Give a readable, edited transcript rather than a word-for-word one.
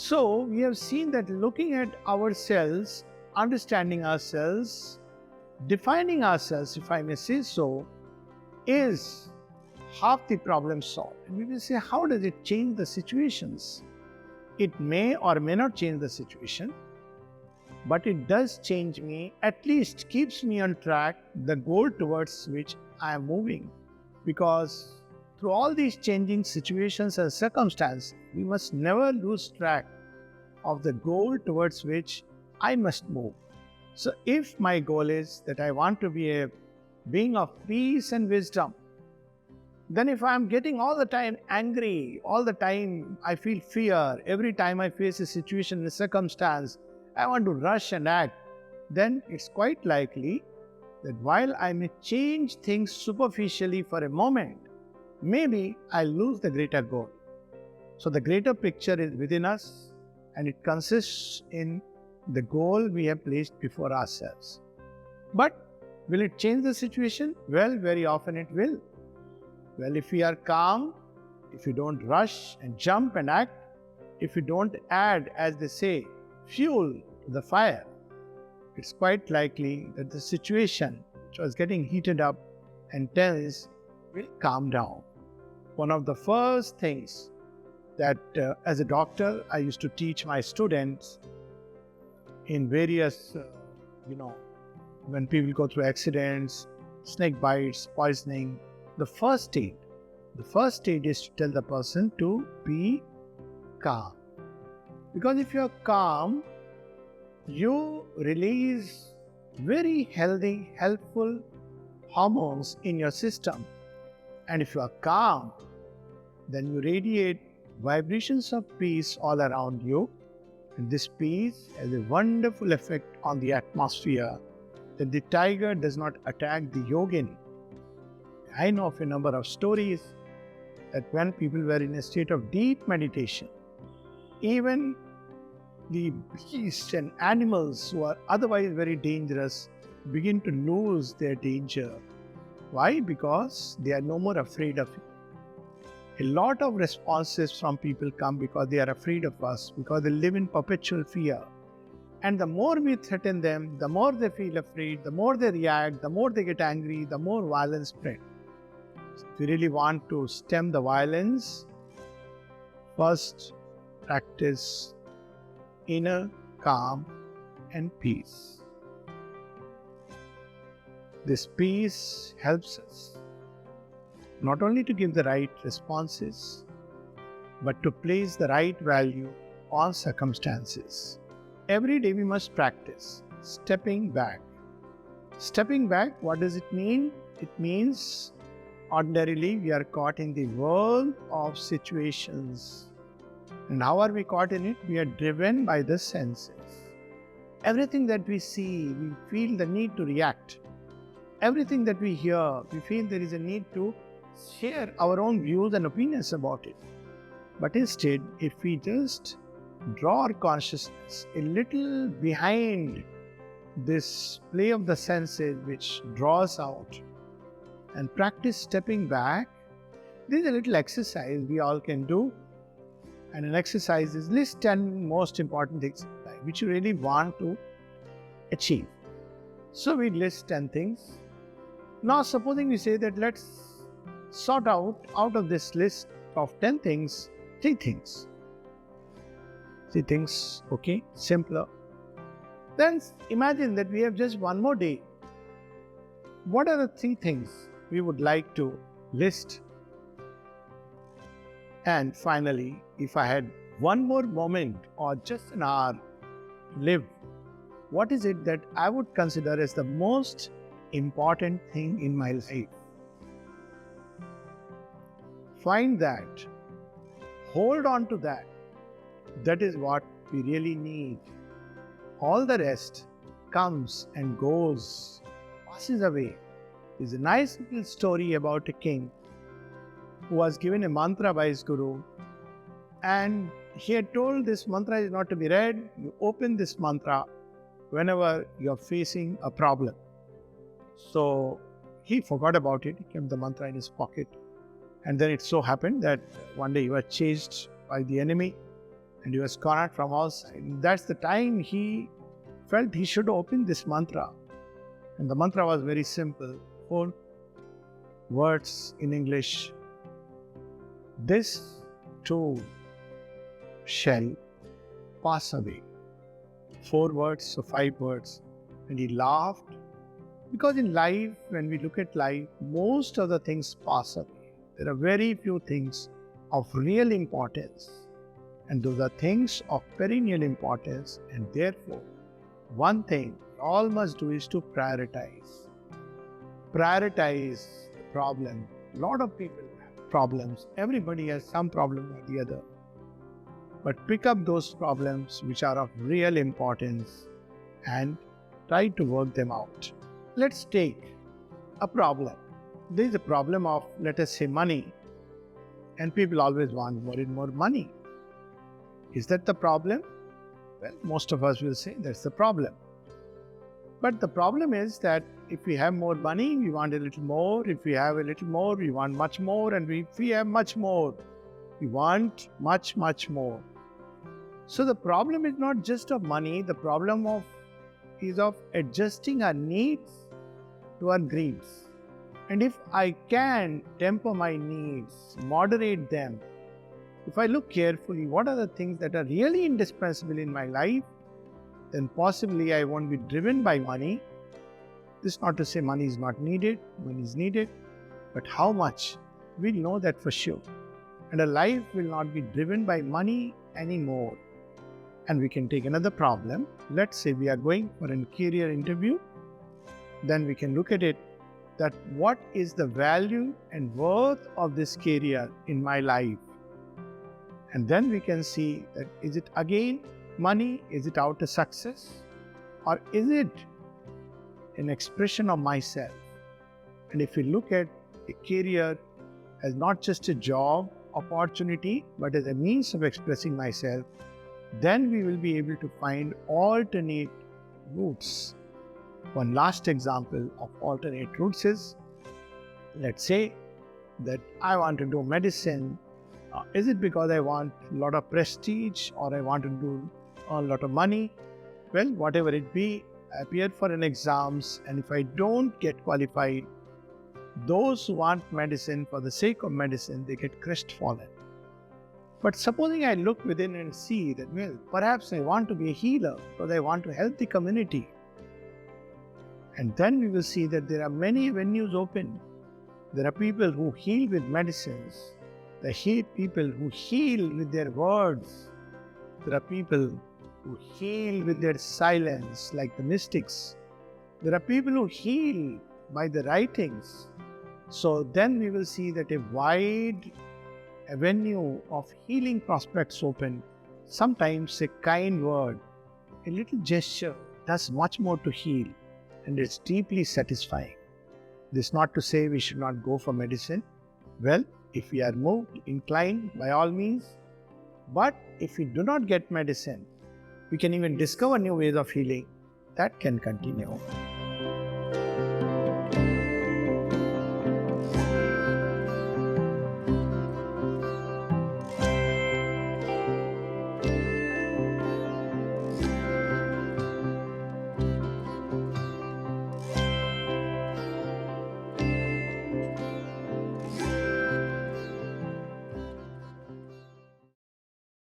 So, we have seen that looking at ourselves, understanding ourselves, defining ourselves, if I may say so, is half the problem solved. And we will say, how does it change the situations? It may or may not change the situation, but it does change me, at least keeps me on track, the goal towards which I am moving. Because through all these changing situations and circumstances, we must never lose track of the goal towards which I must move. So, if my goal is that I want to be a being of peace and wisdom, then if I'm getting all the time angry, all the time I feel fear, every time I face a situation, a circumstance, I want to rush and act, then it's quite likely that while I may change things superficially for a moment, maybe I lose the greater goal. So the greater picture is within us, and it consists in the goal we have placed before ourselves. But will it change the situation? Well, very often it will. Well, if we are calm, if we don't rush and jump and act, if we don't add, as they say, fuel to the fire, it's quite likely that the situation which was getting heated up and tense will calm down. One of the first things that as a doctor I used to teach my students in various, when people go through accidents, snake bites, poisoning, the first aid is to tell the person to be calm. Because if you are calm, you release very healthy, helpful hormones in your system. And if you are calm, then you radiate vibrations of peace all around you. And this peace has a wonderful effect on the atmosphere, that the tiger does not attack the yogin. I know of a number of stories that when people were in a state of deep meditation, even the beasts and animals who are otherwise very dangerous begin to lose their danger. Why? Because they are no more afraid of it. A lot of responses from people come because they are afraid of us, because they live in perpetual fear. And the more we threaten them, the more they feel afraid, the more they react, the more they get angry, the more violence spreads. If we really want to stem the violence, first practice inner calm and peace. This peace helps us not only to give the right responses, but to place the right value on circumstances. Every day we must practice stepping back. Stepping back, what does it mean? It means ordinarily we are caught in the world of situations. And how are we caught in it? We are driven by the senses. Everything that we see, we feel the need to react. Everything that we hear, we feel there is a need to share our own views and opinions about it. But instead, if we just draw our consciousness a little behind this play of the senses which draws out, and practice stepping back, there is a little exercise we all can do. And an exercise is list 10 most important things in life which you really want to achieve. So we list 10 things. Now supposing we say that let's sort out of this list of 10 things, 3 things. 3 things, okay, simpler. Then imagine that we have just one more day. What are the 3 things we would like to list? And finally, if I had one more moment or just an hour to live, what is it that I would consider as the most important thing in my life? Find that. Hold on to that. That is what we really need. All the rest comes and goes, passes away. There's a nice little story about a king who was given a mantra by his guru, and he had told this mantra is not to be read. You open this mantra whenever you're facing a problem. So he forgot about it. He kept the mantra in his pocket. And then it so happened that one day he was chased by the enemy, and he was cornered from all sides. That's the time he felt he should open this mantra. And the mantra was very simple, 4 words in English. This too shall pass away. 4 words, so 5 words. And he laughed, because in life, when we look at life, most of the things pass away. There are very few things of real importance, and those are things of perennial importance, and therefore, one thing all must do is to prioritize. Prioritize the problem. A lot of people have problems. Everybody has some problem or the other. But pick up those problems which are of real importance and try to work them out. Let's take a problem. There is a problem of, let us say, money. And people always want more and more money. Is that the problem? Well, most of us will say that's the problem. But the problem is that if we have more money, we want a little more. If we have a little more, we want much more. And if we have much more, we want much, much more. So the problem is not just of money. The problem is of adjusting our needs to our greeds. And if I can temper my needs, moderate them, if I look carefully, what are the things that are really indispensable in my life, then possibly I won't be driven by money. This is not to say money is not needed, money is needed, but how much? We'll know that for sure. And a life will not be driven by money anymore. And we can take another problem. Let's say we are going for a career interview. Then we can look at it that what is the value and worth of this career in my life? And then we can see that is it again money? Is it out of success? Or is it an expression of myself? And if we look at a career as not just a job opportunity, but as a means of expressing myself, then we will be able to find alternate routes. One last example of alternate routes is, let's say that I want to do medicine. Is it because I want a lot of prestige or I want to do a lot of money? Well, whatever it be, I appear for an exams, and if I don't get qualified, those who want medicine for the sake of medicine, they get crestfallen. But supposing I look within and see that, well, perhaps I want to be a healer because I want to help the community. And then we will see that there are many avenues open. There are people who heal with medicines. There are people who heal with their words. There are people who heal with their silence, like the mystics. There are people who heal by the writings. So then we will see that a wide avenue of healing prospects open. Sometimes a kind word, a little gesture does much more to heal, and it's deeply satisfying. This is not to say we should not go for medicine. Well, if we are moved, inclined, by all means. But if we do not get medicine, we can even discover new ways of healing. That can continue.